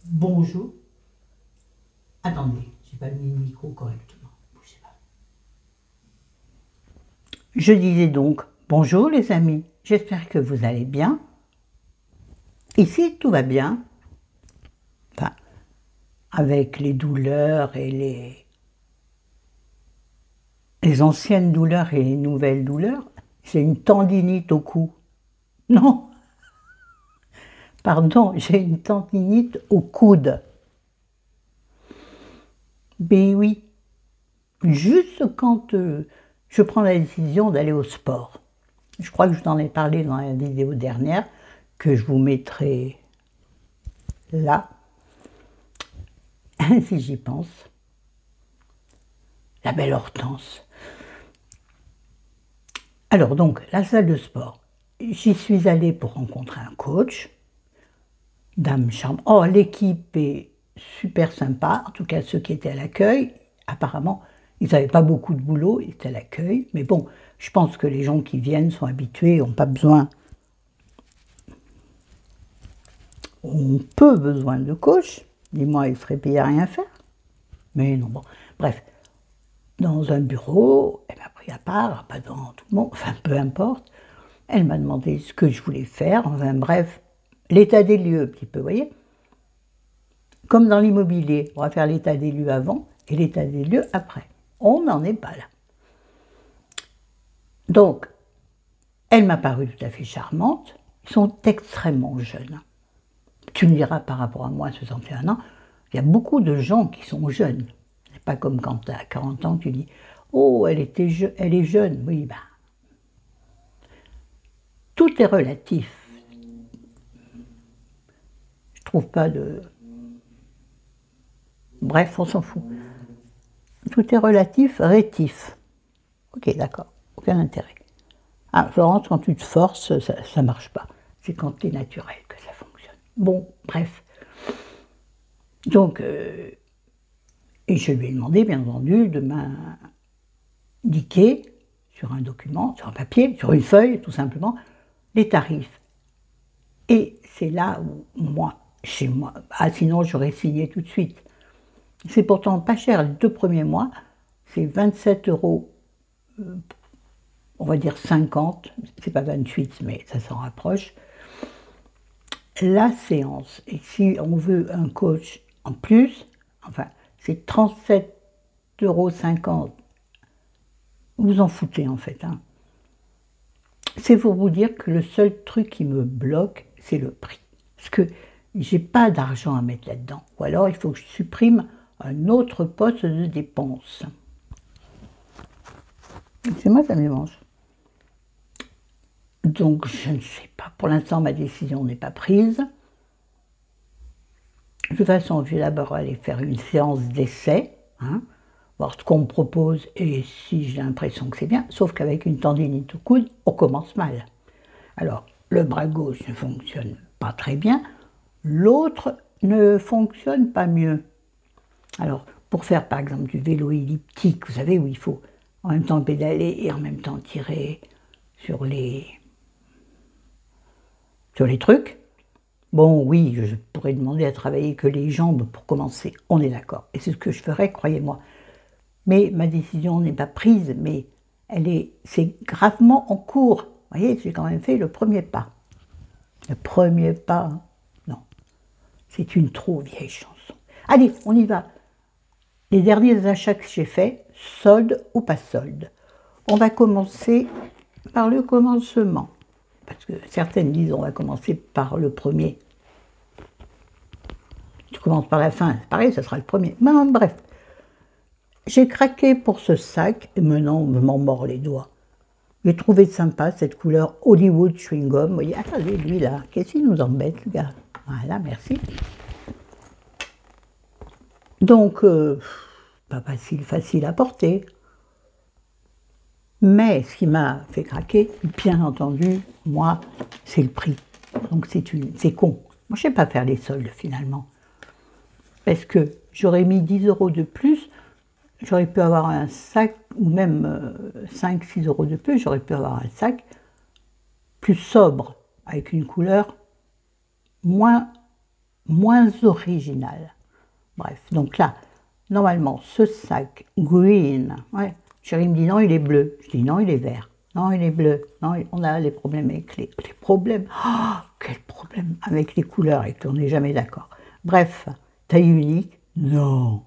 Bonjour. Attendez, j'ai pas mis le micro correctement. Bougez pas. Je disais donc, bonjour les amis, j'espère que vous allez bien. Ici, tout va bien. Enfin, avec les douleurs et les anciennes douleurs et les nouvelles douleurs, j'ai une tendinite au cou. Non, pardon, j'ai une tendinite au coude. Ben oui, juste quand je prends la décision d'aller au sport. Je crois que je t'en ai parlé dans la vidéo dernière, que je vous mettrai là, si j'y pense. La belle Hortense. Alors donc, la salle de sport. J'y suis allée pour rencontrer un coach. Dame charmante. Oh, l'équipe est super sympa. En tout cas, ceux qui étaient à l'accueil, apparemment, ils n'avaient pas beaucoup de boulot, ils étaient à l'accueil. Mais bon, je pense que les gens qui viennent sont habitués, n'ont pas besoin. On peut besoin de coach. Dis-moi, il serait payé à rien faire. Mais non, bon. Bref, dans un bureau, elle m'a pris à part, pas dans tout le monde, enfin peu importe. Elle m'a demandé ce que je voulais faire, enfin bref, l'état des lieux un petit peu, vous voyez. Comme dans l'immobilier, on va faire l'état des lieux avant et l'état des lieux après. On n'en est pas là. Donc, elle m'a paru tout à fait charmante. Ils sont extrêmement jeunes. Tu me diras par rapport à moi, 61 ans, il y a beaucoup de gens qui sont jeunes. C'est pas comme quand tu as 40 ans, tu dis « Oh, elle est jeune ». Oui, ben, tout est relatif. Je trouve pas de... Bref, on s'en fout. Tout est relatif, rétif. Ok, d'accord, aucun intérêt. Ah, Florence, quand tu te forces, ça ne marche pas. C'est quand tu es naturel que ça fonctionne. Bon, bref. Donc, et je lui ai demandé, bien entendu, de m'indiquer sur un document, sur un papier, sur une feuille, tout simplement, les tarifs. Et c'est là où, moi, chez moi, ah, sinon j'aurais signé tout de suite. C'est pourtant pas cher, les 2 premiers mois, c'est 27 €, on va dire 50, c'est pas 28, mais ça s'en rapproche. La séance, et si on veut un coach en plus, enfin, c'est 37,50 €. Vous en foutez en fait. Hein. C'est pour vous dire que le seul truc qui me bloque, c'est le prix. Parce que j'ai pas d'argent à mettre là-dedans. Ou alors il faut que je supprime un autre poste de dépense. C'est moi, ça me démange. Donc je ne sais pas. Pour l'instant, ma décision n'est pas prise. De toute façon, je vais d'abord aller faire une séance d'essai, hein, voir ce qu'on me propose et si j'ai l'impression que c'est bien. Sauf qu'avec une tendinite au coude, on commence mal. Alors, le bras gauche ne fonctionne pas très bien, l'autre ne fonctionne pas mieux. Alors, pour faire par exemple du vélo elliptique, vous savez, où il faut en même temps pédaler et en même temps tirer sur les trucs, bon, oui, je pourrais demander à travailler que les jambes pour commencer, on est d'accord. Et c'est ce que je ferais, croyez-moi. Mais ma décision n'est pas prise, mais c'est gravement en cours. Vous voyez, j'ai quand même fait le premier pas. Le premier pas, non, c'est une trop vieille chanson. Allez, on y va. Les derniers achats que j'ai faits, solde ou pas solde. On va commencer par le commencement. Parce que certaines disent on va commencer par le premier. Tu commences par la fin, c'est pareil, ça sera le premier. Mais bref, j'ai craqué pour ce sac, et maintenant je m'en mords les doigts. J'ai trouvé sympa cette couleur Hollywood Chewing Gum. Vous voyez, attendez, lui là, qu'est-ce qu'il nous embête, le gars? Voilà, merci. Donc, pas facile à porter. Mais ce qui m'a fait craquer, bien entendu, moi, c'est le prix. Donc c'est con. Moi, je ne sais pas faire les soldes finalement. Parce que j'aurais mis 10 € de plus, j'aurais pu avoir un sac, ou même 5-6 € de plus, j'aurais pu avoir un sac plus sobre, avec une couleur moins moins original. Bref, donc là, normalement, ce sac green, ouais, chérie me dit non, il est bleu. Je dis non, il est vert. Non, il est bleu. Non, on a les problèmes avec les problèmes. Oh, quel problème avec les couleurs et qu'on n'est jamais d'accord. Bref, taille unique, non.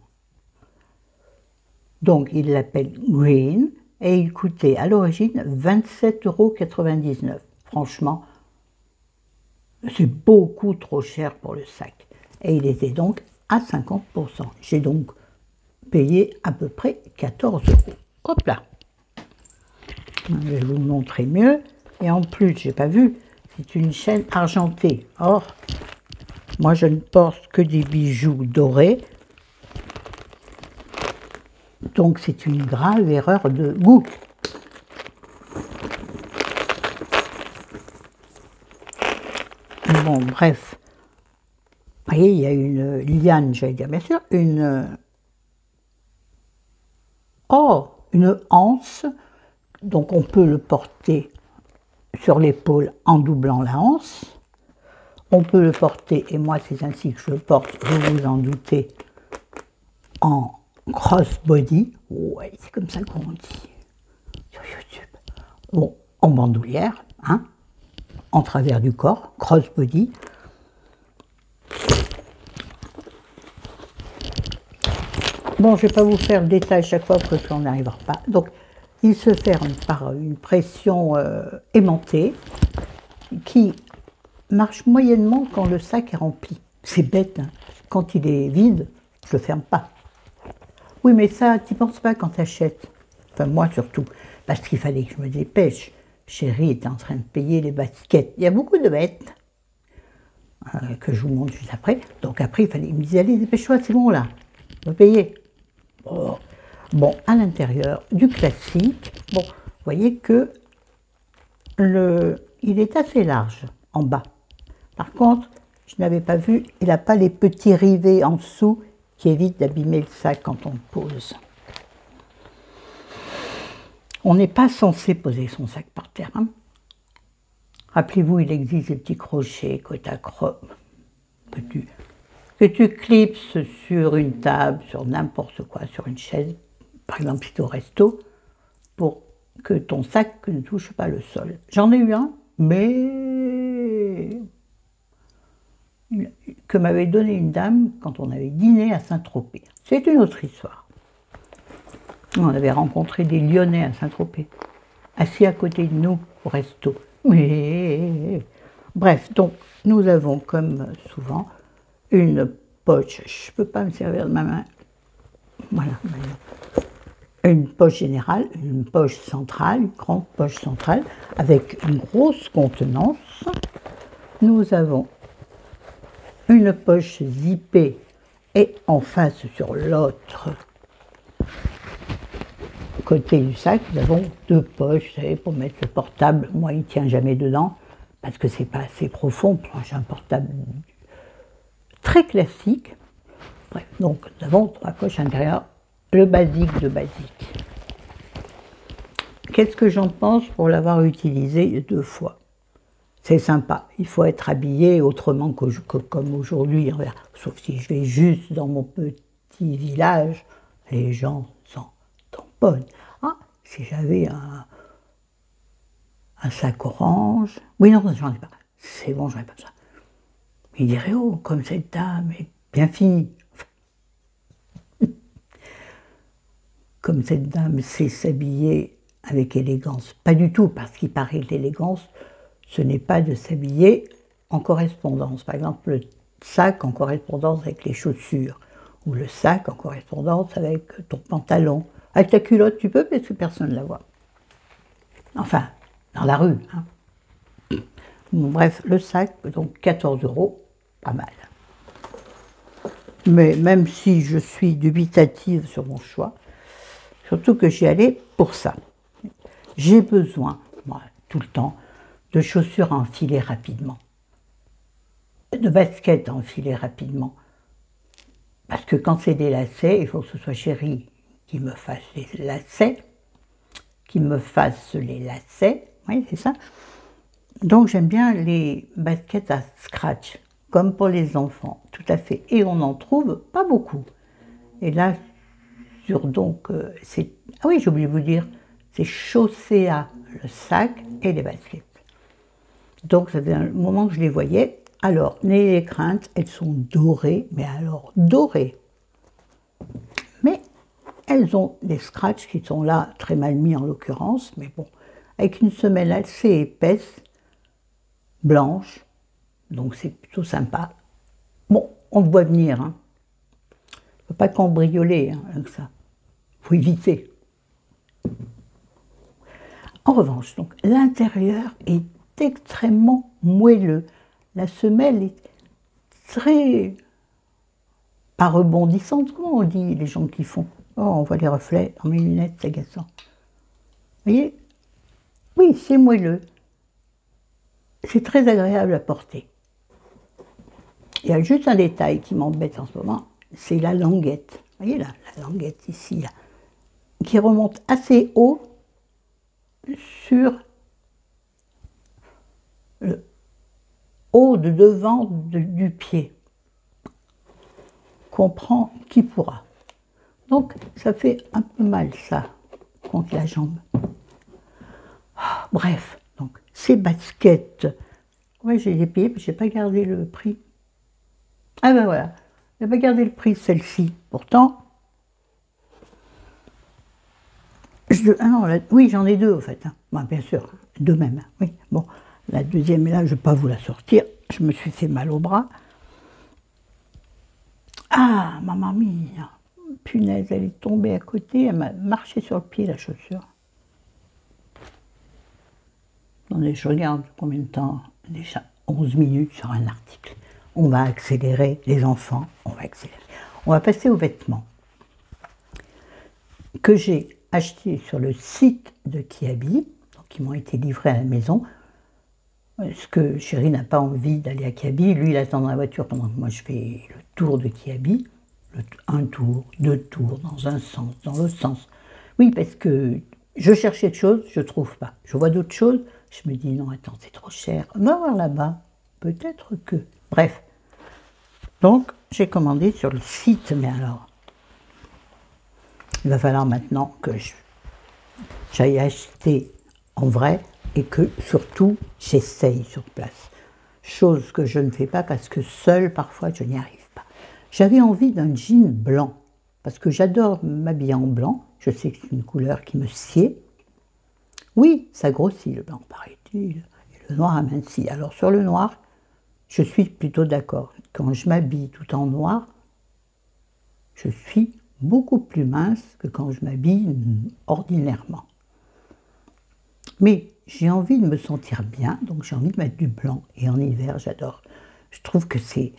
Donc, il l'appelle green et il coûtait à l'origine 27,99 €. Franchement, c'est beaucoup trop cher pour le sac. Et il était donc à 50%. J'ai donc payé à peu près 14 €. Hop là. Je vais vous montrer mieux. Et en plus, j'ai pas vu, c'est une chaîne argentée. Or, moi je ne porte que des bijoux dorés. Donc c'est une grave erreur de goût. Bon, bref. Vous voyez, il y a une liane, j'allais dire, bien sûr, une anse. Donc on peut le porter sur l'épaule en doublant la anse. On peut le porter, et moi c'est ainsi que je le porte, vous vous en doutez, en crossbody. Ouais, c'est comme ça qu'on dit sur YouTube. Bon, en bandoulière, hein, en travers du corps, crossbody. Bon, je ne vais pas vous faire le détail chaque fois parce qu'on n'arrivera pas. Donc, il se ferme par une pression aimantée qui marche moyennement quand le sac est rempli. C'est bête, hein. Quand il est vide, je ne le ferme pas. Oui, mais ça, tu n'y penses pas quand tu achètes. Enfin, moi surtout, parce qu'il fallait que je me dépêche. Chérie était en train de payer les baskets. Il y a beaucoup de bêtes que je vous montre juste après. Donc après, il me disait, allez, dépêche-toi, c'est bon là, on va payer. Oh. Bon, à l'intérieur du classique, bon, vous voyez que il est assez large en bas. Par contre, je n'avais pas vu, il n'a pas les petits rivets en dessous qui évitent d'abîmer le sac quand on le pose. On n'est pas censé poser son sac par terre. Hein. Rappelez-vous, il existe des petits crochets que tu clipses sur une table, sur n'importe quoi, sur une chaise, par exemple si tu es au resto, pour que ton sac ne touche pas le sol. J'en ai eu un, mais que m'avait donné une dame quand on avait dîné à Saint-Tropez. C'est une autre histoire. On avait rencontré des Lyonnais à Saint-Tropez, assis à côté de nous au resto. Mais bref, donc nous avons comme souvent une poche. Je ne peux pas me servir de ma main. Voilà. Une poche générale, une poche centrale, une grande poche centrale avec une grosse contenance. Nous avons une poche zippée et en face sur l'autre côté du sac, nous avons deux poches, vous savez, pour mettre le portable. Moi, il ne tient jamais dedans parce que c'est pas assez profond. J'ai un portable très classique. Bref, donc nous avons trois poches intérieures, le basique de basique. Qu'est-ce que j'en pense pour l'avoir utilisé 2 fois? C'est sympa, il faut être habillé autrement que comme aujourd'hui, sauf si je vais juste dans mon petit village, les gens s'en tamponnent. Ah, si j'avais un sac orange, oui non, j'en ai pas, c'est bon, j'en ai pas besoin. Il dirait, oh, comme cette dame est bien finie. Comme cette dame sait s'habiller avec élégance. Pas du tout, parce qu'il paraît que l'élégance, ce n'est pas de s'habiller en correspondance. Par exemple, le sac en correspondance avec les chaussures, ou le sac en correspondance avec ton pantalon. Avec ta culotte, tu peux, parce que personne ne la voit. Enfin, dans la rue. Hein. Bon, bref, le sac, donc 14 €, pas mal. Mais même si je suis dubitative sur mon choix, surtout que j'y allais pour ça. J'ai besoin, moi, tout le temps, de chaussures à enfiler rapidement, de baskets à enfiler rapidement. Parce que quand c'est des lacets, il faut que ce soit chérie qui me fasse les lacets, oui, c'est ça. Donc j'aime bien les baskets à scratch. comme pour les enfants, tout à fait. Et on n'en trouve pas beaucoup. Et là, sur donc, c'est... Ah oui, j'ai oublié de vous dire, c'est Chaussea, le sac et les baskets. Donc, ça faisait un moment que je les voyais. Alors, n'ayez les craintes, elles sont dorées, mais alors dorées. Mais elles ont des scratchs qui sont là, très mal mis en l'occurrence, mais bon, avec une semelle assez épaisse, blanche, donc c'est plutôt sympa. Bon, on le voit venir, hein. Il ne faut pas cambrioler hein, avec ça. Il faut éviter. En revanche, donc l'intérieur est extrêmement moelleux. La semelle est très... pas rebondissante, comment on dit les gens qui font? Oh, on voit les reflets dans mes lunettes, c'est agaçant. Vous voyez? Oui, c'est moelleux. C'est très agréable à porter. Il y a juste un détail qui m'embête en ce moment, c'est la languette. Vous voyez là, la languette ici, là, qui remonte assez haut sur le haut de devant du pied. Comprend qui pourra. Donc ça fait un peu mal ça, contre la jambe. Bref, donc ces baskets, ouais, j'ai les payées, mais je n'ai pas gardé le prix. Ah ben voilà, je n'ai pas gardé le prix de celle-ci. Pourtant, ah non, oui, j'en ai deux en fait. Hein. Bon, bien sûr, deux même. Oui, bon, la deuxième est là, je ne vais pas vous la sortir. Je me suis fait mal au bras. Ah, mamma mia, punaise, elle est tombée à côté, elle m'a marché sur le pied la chaussure. Attendez, je regarde combien de temps, déjà 11 minutes sur un article. On va accélérer, les enfants, on va accélérer. On va passer aux vêtements que j'ai achetés sur le site de Kiabi, qui m'ont été livrés à la maison. Parce que chéri n'a pas envie d'aller à Kiabi, lui il attend dans la voiture pendant que moi je fais le tour de Kiabi. Un tour, deux tours, dans un sens, dans l'autre sens. Oui, parce que je cherchais des choses, je ne trouve pas. Je vois d'autres choses, je me dis non, attends, c'est trop cher. On va voir là-bas, peut-être que... Bref. Donc, j'ai commandé sur le site, mais alors, il va falloir maintenant que j'aille acheter en vrai et que surtout j'essaye sur place. Chose que je ne fais pas parce que seule, parfois, je n'y arrive pas. J'avais envie d'un jean blanc, parce que j'adore m'habiller en blanc. Je sais que c'est une couleur qui me sied. Oui, ça grossit le blanc, paraît-il, et le noir amincit. Alors sur le noir, je suis plutôt d'accord. Quand je m'habille tout en noir, je suis beaucoup plus mince que quand je m'habille ordinairement. Mais j'ai envie de me sentir bien, donc j'ai envie de mettre du blanc. Et en hiver, j'adore. Je trouve que c'est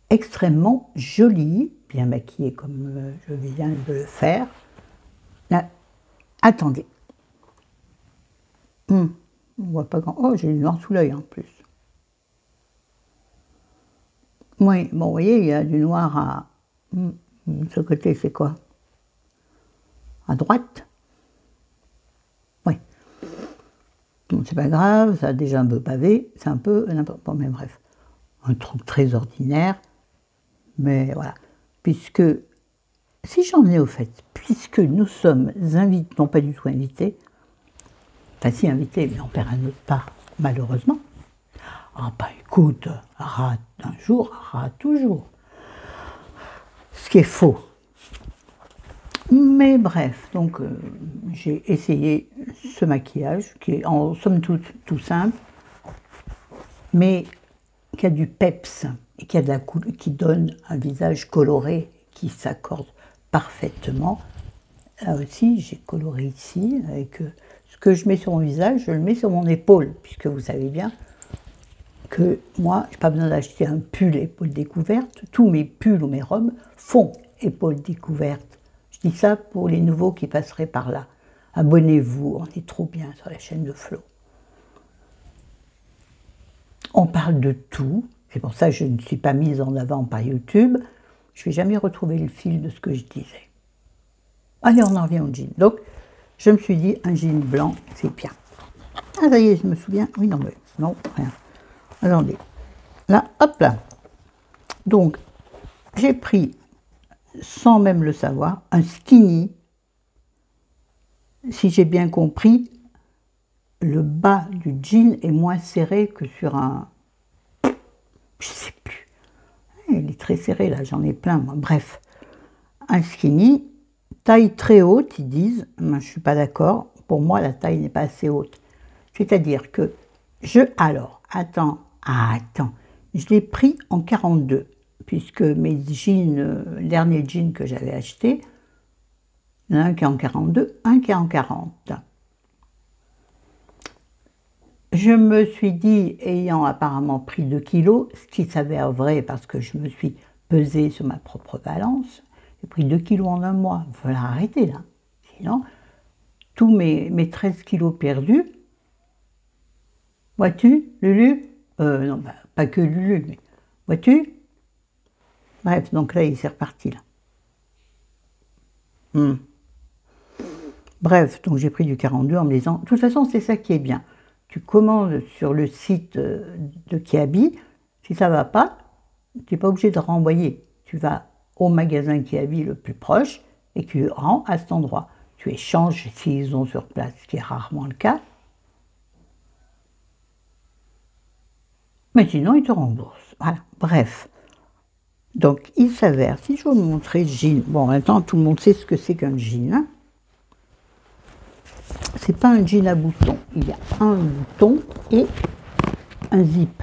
extrêmement joli, bien maquillé comme je viens de le faire. Là, attendez. On voit pas grand... Oh, j'ai du noir sous l'œil en plus. Oui, bon, vous voyez, il y a du noir à... ce côté, c'est quoi? À droite? Oui. Bon, c'est pas grave, ça a déjà un peu pavé, c'est un peu... Bon, mais bref. Un truc très ordinaire. Mais voilà. Puisque, si j'en ai au fait, puisque nous sommes invités, non pas du tout invités, enfin si invités, mais on perd à notre part, malheureusement. Ah bah écoute, rat un jour, rat toujours. Ce qui est faux. Mais bref, donc j'ai essayé ce maquillage, qui est en somme toute tout simple, mais qui a du peps, et qui a de la couleur, qui donne un visage coloré, qui s'accorde parfaitement. Là aussi, j'ai coloré ici, avec ce que je mets sur mon visage, je le mets sur mon épaule, puisque vous savez bien que moi, je n'ai pas besoin d'acheter un pull épaule découverte. Tous mes pulls ou mes robes font épaule découverte. Je dis ça pour les nouveaux qui passeraient par là. Abonnez-vous, on est trop bien sur la chaîne de Flo. On parle de tout. C'est pour ça que je ne suis pas mise en avant par YouTube. Je ne vais jamais retrouver le fil de ce que je disais. Allez, on en revient au jean. Donc, je me suis dit, un jean blanc, c'est bien. Ah, ça y est, je me souviens. Oui, non, mais non, rien. Attendez. Là, hop là. Donc, j'ai pris, sans même le savoir, un skinny. Si j'ai bien compris, le bas du jean est moins serré que sur un... Je sais plus. Il est très serré, là, j'en ai plein, moi. Bref, un skinny, taille très haute, ils disent. Moi, je ne suis pas d'accord. Pour moi, la taille n'est pas assez haute. C'est-à-dire que Alors, attends, je l'ai pris en 42, puisque mes jeans, le dernier jean que j'avais acheté, il y en a un qui est en 42, un qui est en 40. Je me suis dit, ayant apparemment pris 2 kilos, ce qui s'avère vrai parce que je me suis pesée sur ma propre balance, j'ai pris 2 kilos en un mois, il faut l'arrêter là. Sinon, tous mes 13 kilos perdus, vois-tu, Lulu? Non, bah, pas que Lulu, mais vois-tu? Bref, donc là, il s'est reparti là. Bref, donc j'ai pris du 42 en me disant, de toute façon, c'est ça qui est bien. Tu commandes sur le site de Kiabi, si ça ne va pas, tu n'es pas obligé de renvoyer. Tu vas au magasin Kiabi le plus proche et tu rends à cet endroit. Tu échanges s'ils ont sur place, ce qui est rarement le cas. Mais sinon, ils te remboursent. Voilà, bref. Donc, il s'avère, si je veux vous montrer le jean, bon, maintenant, tout le monde sait ce que c'est qu'un jean, hein. C'est pas un jean à boutons, il y a un bouton et un zip,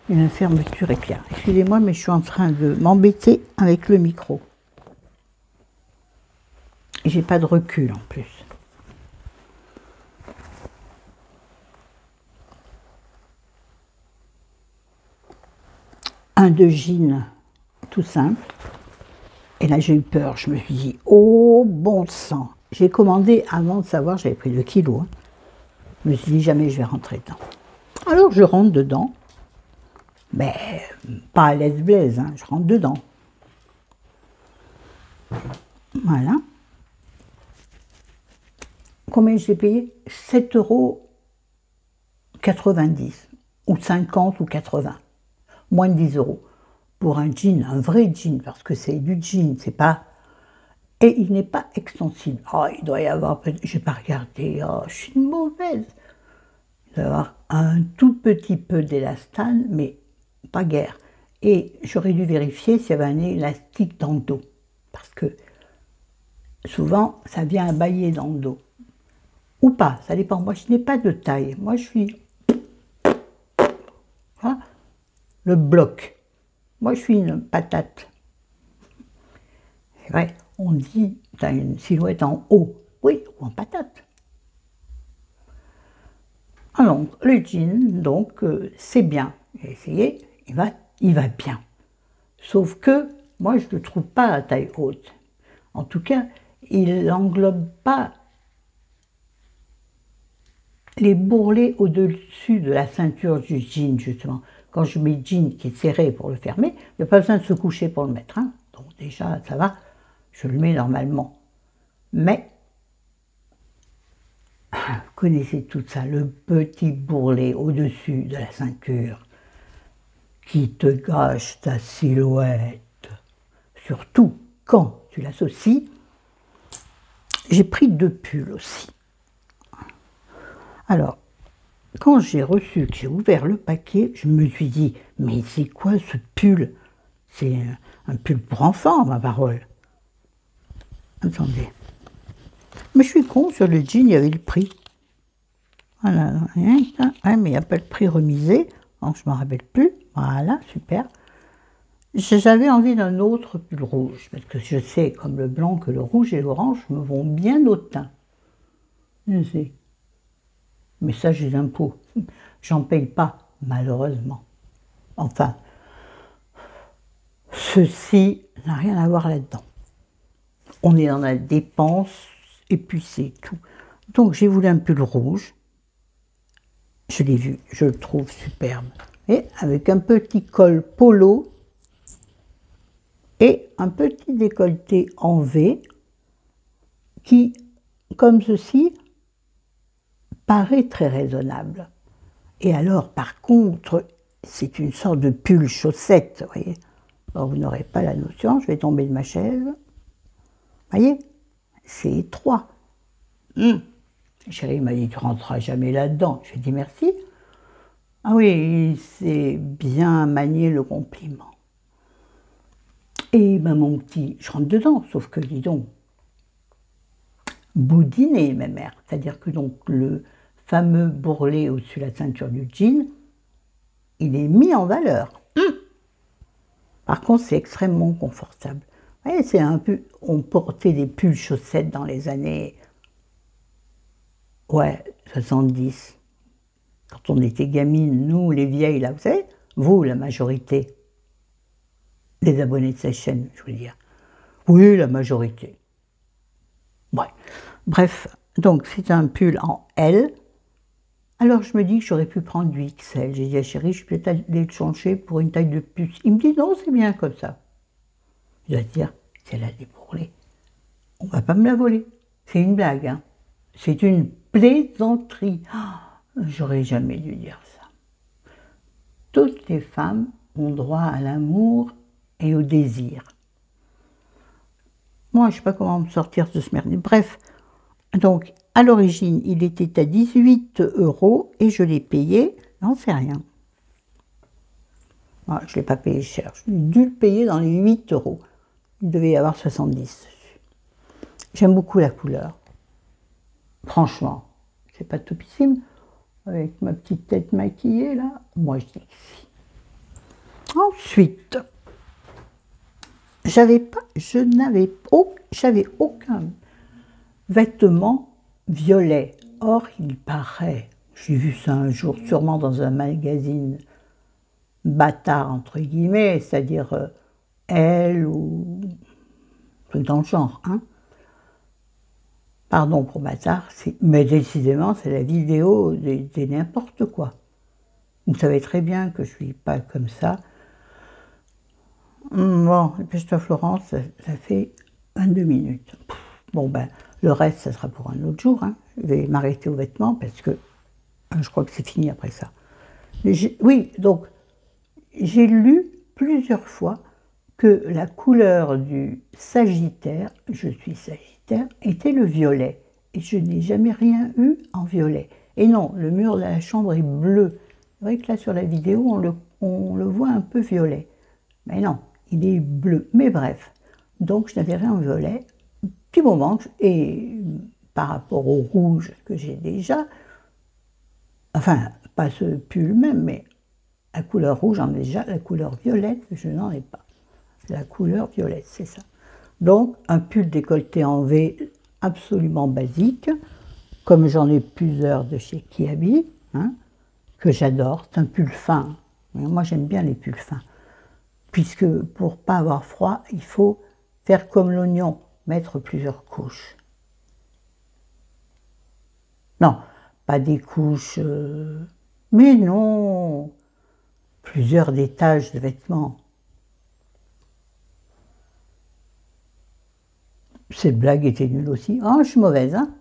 une fermeture éclair. Excusez-moi, mais je suis en train de m'embêter avec le micro. Et j'ai pas de recul en plus. Un de jean tout simple. Et là j'ai eu peur, je me suis dit, oh bon sang. J'ai commandé avant de savoir, j'avais pris 2 kilos. Hein. Je me suis dit, jamais je vais rentrer dedans. Alors je rentre dedans, mais pas à l'aise blaise, hein, je rentre dedans. Voilà. Combien j'ai payé? 7,90 € ou 50 ou 80. Moins de 10 € pour un jean, un vrai jean, parce que c'est du jean, c'est pas... Et il n'est pas extensible. Oh, il doit y avoir, j'ai pas regardé, oh, je suis une mauvaise. Il doit y avoir un tout petit peu d'élastane, mais pas guère. Et j'aurais dû vérifier s'il y avait un élastique dans le dos, parce que souvent, ça vient abailler dans le dos. Ou pas, ça dépend. Moi, je n'ai pas de taille. Moi, je suis... Hein, le bloc. Moi, je suis une patate. C'est vrai, on dit, tu as une silhouette en haut. Oui, ou en patate. Alors, le jean, donc, c'est bien. J'ai essayé, il va bien. Sauf que, moi, je ne le trouve pas à taille haute. En tout cas, il n'englobe pas les bourrelets au-dessus de la ceinture du jean, justement. Quand je mets le jean qui est serré pour le fermer, il n'y a pas besoin de se coucher pour le mettre. Hein. Donc déjà, ça va, je le mets normalement. Mais, vous connaissez tout ça, le petit bourrelet au-dessus de la ceinture qui te gâche ta silhouette. Surtout quand tu l'associes. J'ai pris 2 pulls aussi. Alors, quand j'ai reçu, que j'ai ouvert le paquet, je me suis dit, mais c'est quoi ce pull? C'est un pull pour enfants, ma parole. Attendez. Mais je suis con, sur le jean, il y avait le prix. Voilà, ouais, mais il n'y a pas le prix remisé, donc je ne m'en rappelle plus. Voilà, super. J'avais envie d'un autre pull rouge, parce que je sais, comme le blanc, que le rouge et l'orange me vont bien au teint. Je sais. Mais ça, j'ai des impôts. J'en paye pas, malheureusement. Enfin, ceci n'a rien à voir là-dedans. On est dans la dépense, et puis c'est tout. Donc, j'ai voulu un pull rouge. Je l'ai vu, je le trouve superbe. Et avec un petit col polo et un petit décolleté en V qui, comme ceci, paraît très raisonnable. Et alors, par contre, c'est une sorte de pull chaussette, vous voyez. Alors, vous n'aurez pas la notion, je vais tomber de ma chaise. Vous voyez, c'est étroit. Chérie m'a dit, tu rentreras jamais là-dedans. J'ai dit merci. Ah oui, il sait bien manier le compliment. Et ben, mon petit, je rentre dedans, sauf que, dis donc, boudiné, ma mère. C'est-à-dire que donc le fameux bourrelet au-dessus de la ceinture du jean, il est mis en valeur. Par contre, c'est extrêmement confortable. Vous voyez, c'est un peu, on portait des pulls chaussettes dans les années, ouais, 70. Quand on était gamine, nous, les vieilles, là, vous savez, vous, la majorité, les abonnés de cette chaîne, je veux dire. Oui, la majorité. Ouais. Bref, donc c'est un pull en L. Alors je me dis que j'aurais pu prendre du XL. J'ai dit à chérie, je peux peut-être aller le changer pour une taille de plus. Il me dit non, c'est bien comme ça. Je dois dire, si elle a des bourrelets, on ne va pas me la voler. C'est une blague, hein. C'est une plaisanterie. Oh, j'aurais jamais dû dire ça. Toutes les femmes ont droit à l'amour et au désir. Moi, je ne sais pas comment me sortir de ce merdier. Bref, donc, à l'origine, il était à 18 € et je l'ai payé, j'en sais rien. Ah, je ne l'ai pas payé cher, j'ai dû le payer dans les 8 €. Il devait y avoir 70 dessus. J'aime beaucoup la couleur. Franchement, c'est pas topissime. Avec ma petite tête maquillée, là, moi je dis que si. Ensuite, j'avais aucun vêtement violet. Or, il paraît, j'ai vu ça un jour, sûrement dans un magazine bâtard, entre guillemets, c'est-à-dire Elle ou truc dans le genre, hein. Pardon pour bâtard, mais décidément, c'est la vidéo des n'importe quoi. Vous savez très bien que je ne suis pas comme ça. Bon, le Pêche-toi Florence, ça fait 22 minutes. Bon, ben, le reste, ça sera pour un autre jour, hein. Je vais m'arrêter aux vêtements parce que je crois que c'est fini après ça. Oui, donc, j'ai lu plusieurs fois que la couleur du Sagittaire, je suis Sagittaire, était le violet. Et je n'ai jamais rien eu en violet. Et non, le mur de la chambre est bleu. C'est vrai que là, sur la vidéo, on le voit un peu violet. Mais non, il est bleu. Mais bref, donc je n'avais rien en violet. Petit moment, et par rapport au rouge que j'ai déjà, enfin, pas ce pull même, mais la couleur rouge, j'en ai déjà. La couleur violette, je n'en ai pas. La couleur violette, c'est ça. Donc, un pull décolleté en V absolument basique, comme j'en ai plusieurs de chez Kiabi, hein, que j'adore. C'est un pull fin. Moi, j'aime bien les pulls fins. Puisque pour ne pas avoir froid, il faut faire comme l'oignon, mettre plusieurs couches. Non, pas des couches... mais non, plusieurs étages de vêtements. Cette blague était nulle aussi. Oh, je suis mauvaise, hein.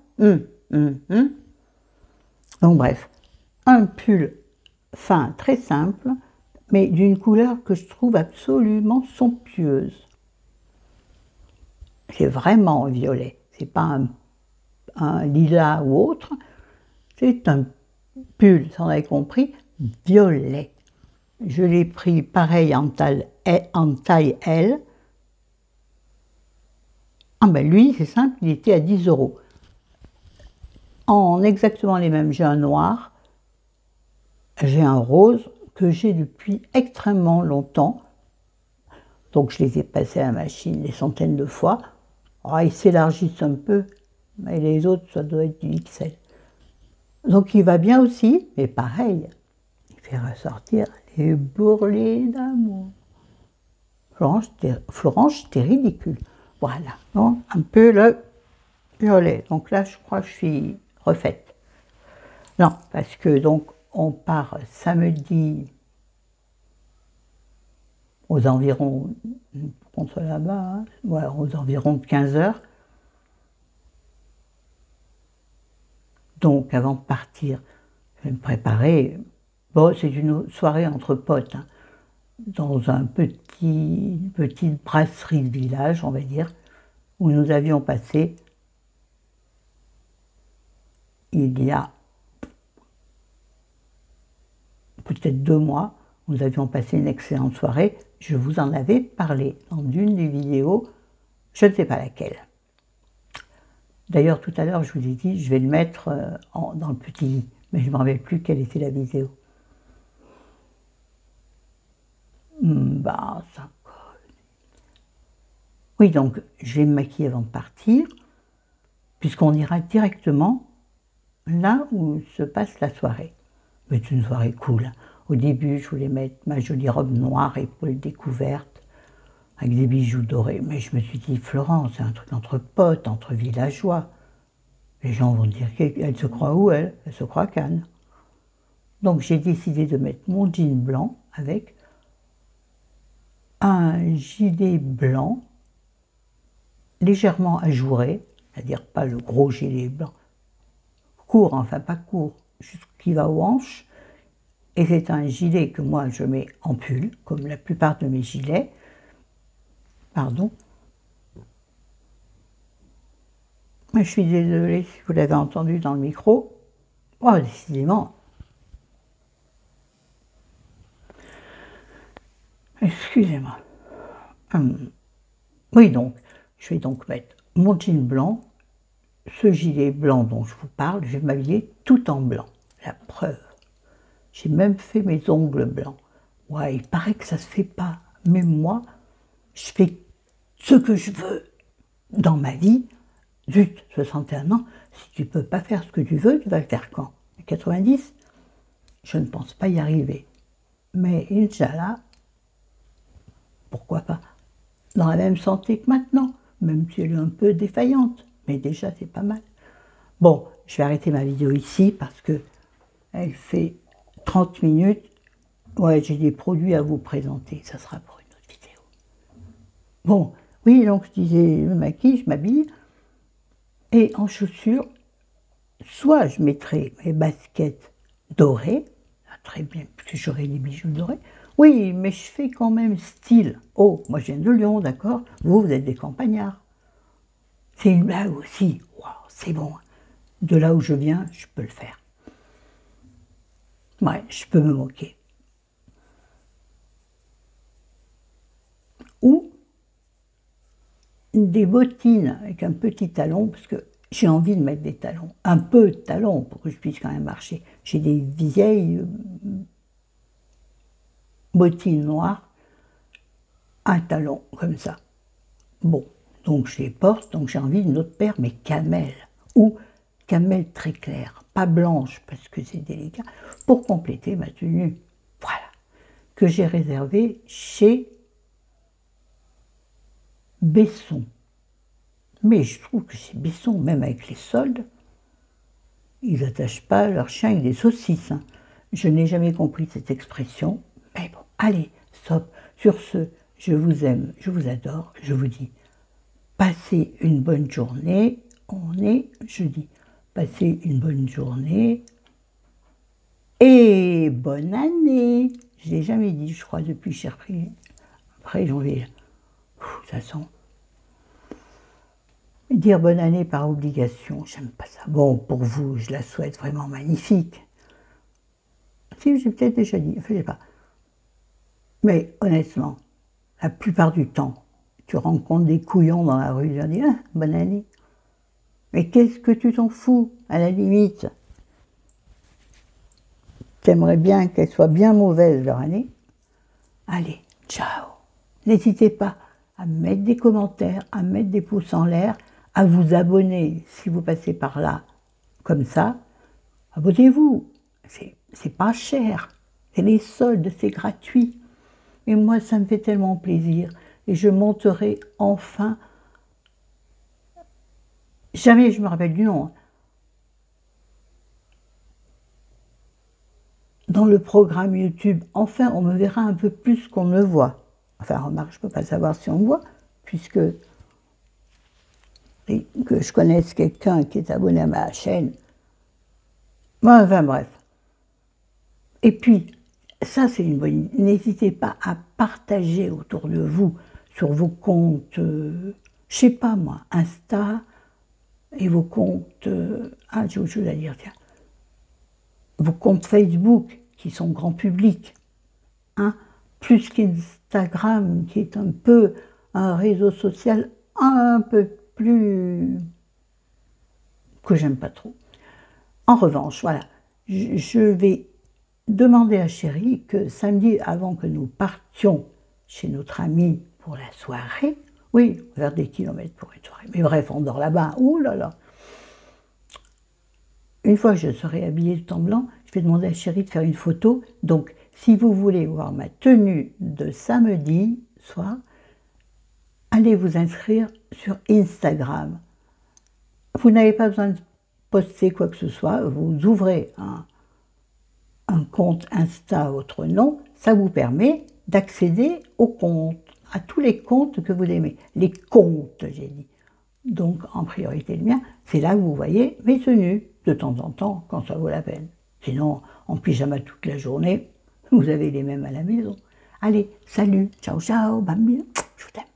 Donc bref, un pull fin, très simple, mais d'une couleur que je trouve absolument somptueuse. C'est vraiment violet, c'est pas un lilas ou autre, c'est un pull, ça on avait compris, violet. Je l'ai pris pareil en taille L. Ah ben lui, c'est simple, il était à 10 €. En exactement les mêmes, j'ai un noir, j'ai un rose que j'ai depuis extrêmement longtemps. Donc je les ai passés à la machine des centaines de fois. Oh, ils s'élargissent un peu, mais les autres, ça doit être du XL. Donc il va bien aussi, mais pareil, il fait ressortir les bourrelets d'amour. Florence, t'es ridicule. Voilà, donc un peu le violet. Donc là, je crois que je suis refaite. Non, parce que donc on part samedi aux environs, on soit là-bas, hein, ouais, aux environs de 15 h. Donc avant de partir, je vais me préparer. Bon, c'est une soirée entre potes, hein. dans une petite brasserie de village, on va dire, où nous avions passé, il y a peut-être 2 mois, nous avions passé une excellente soirée. Je vous en avais parlé dans une des vidéos, je ne sais pas laquelle. D'ailleurs, tout à l'heure, je vous ai dit, je vais le mettre dans le petit lit, mais je ne me rappelle plus quelle était la vidéo. Bah, ça colle. Oui, donc, je vais me maquiller avant de partir, puisqu'on ira directement là où se passe la soirée. Mais c'est une soirée cool. Au début, je voulais mettre ma jolie robe noire, épaules découvertes, avec des bijoux dorés. Mais je me suis dit, Florence, c'est un truc entre potes, entre villageois. Les gens vont dire qu'elle se croit où, elle? Elle se croit à Cannes. Donc j'ai décidé de mettre mon jean blanc avec un gilet blanc légèrement ajouré, c'est-à-dire pas le gros gilet blanc, court, enfin pas court, juste qui va aux hanches. Et c'est un gilet que moi je mets en pull, comme la plupart de mes gilets. Pardon. Je suis désolée si vous l'avez entendu dans le micro. Oh, décidément. Excusez-moi. Oui, donc, je vais donc mettre mon jean blanc, ce gilet blanc dont je vous parle, je vais m'habiller tout en blanc. La preuve. J'ai même fait mes ongles blancs. Ouais, il paraît que ça se fait pas. Mais moi, je fais ce que je veux dans ma vie. Zut, 61 ans, si tu peux pas faire ce que tu veux, tu vas le faire quand? À 90? Je ne pense pas y arriver. Mais Inch'Allah, pourquoi pas? Dans la même santé que maintenant, même si elle est un peu défaillante. Mais déjà, c'est pas mal. Bon, je vais arrêter ma vidéo ici parce que elle fait 30 minutes. Ouais, j'ai des produits à vous présenter. Ça sera pour une autre vidéo. Bon, oui, donc je disais, je me maquille, je m'habille. Et en chaussures, soit je mettrai mes baskets dorées, très bien, puisque j'aurai des bijoux dorés. Oui, mais je fais quand même style. Oh, moi je viens de Lyon, d'accord? Vous, vous êtes des campagnards. C'est une blague aussi. Wow, c'est bon. De là où je viens, je peux le faire. Ouais, je peux me moquer. Ou des bottines avec un petit talon, parce que j'ai envie de mettre des talons, un peu de talons pour que je puisse quand même marcher. J'ai des vieilles bottines noires, un talon comme ça. Bon, donc je les porte, donc j'ai envie d'une autre paire, mais camel, ou camel très clair, pas blanche parce que c'est délicat, pour compléter ma tenue. Voilà, que j'ai réservé chez Besson. Mais je trouve que chez Besson, même avec les soldes, ils n'attachent pas leurs chiens avec des saucisses. Hein. Je n'ai jamais compris cette expression. Mais bon, allez, stop. Sur ce, je vous aime, je vous adore. Je vous dis, passez une bonne journée. On est jeudi. Passez une bonne journée. Et bonne année. Je ne l'ai jamais dit, je crois, depuis que j'ai repris. Après janvier. Ça sent. Dire bonne année par obligation, j'aime pas ça. Bon, pour vous, je la souhaite vraiment magnifique. Si, j'ai peut-être déjà dit, enfin, je sais pas. Mais honnêtement, la plupart du temps, tu rencontres des couillons dans la rue, tu leur dis ah, bonne année. Mais qu'est-ce que tu t'en fous, à la limite? T'aimerais bien qu'elle soit bien mauvaise leur année. Allez, ciao. N'hésitez pas à mettre des commentaires, à mettre des pouces en l'air, à vous abonner si vous passez par là, comme ça. Abonnez-vous, c'est pas cher, c'est les soldes, c'est gratuit. Et moi, ça me fait tellement plaisir. Et je monterai enfin, jamais je me rappelle du nom, dans le programme YouTube, enfin, on me verra un peu plus qu'on me voit. Enfin, remarque, je ne peux pas savoir si on me voit, puisque que je connaisse quelqu'un qui est abonné à ma chaîne. Enfin, bref. Et puis, ça, c'est une bonne idée. N'hésitez pas à partager autour de vous sur vos comptes, je sais pas moi, Insta et vos comptes, ah j'ai autre chose à dire, tiens, vos comptes Facebook qui sont grand public, hein, plus qu'Instagram qui est un peu un réseau social un peu plus que j'aime pas trop. En revanche, voilà, je vais demander à Chérie que samedi, avant que nous partions chez notre ami pour la soirée, oui, vers des kilomètres pour une soirée, mais bref, on dort là-bas, ouh là là. Une fois que je serai habillée de temps blanc, je vais demander à Chérie de faire une photo. Donc, si vous voulez voir ma tenue de samedi soir, allez vous inscrire sur Instagram. Vous n'avez pas besoin de poster quoi que ce soit, vous ouvrez un compte Insta à votre nom, ça vous permet d'accéder aux comptes, à tous les comptes que vous aimez. Les comptes, j'ai dit. Donc, en priorité le mien, c'est là que vous voyez mes tenues, de temps en temps, quand ça vaut la peine. Sinon, en pyjama toute la journée, vous avez les mêmes à la maison. Allez, salut, ciao ciao, bambino, je vous aime.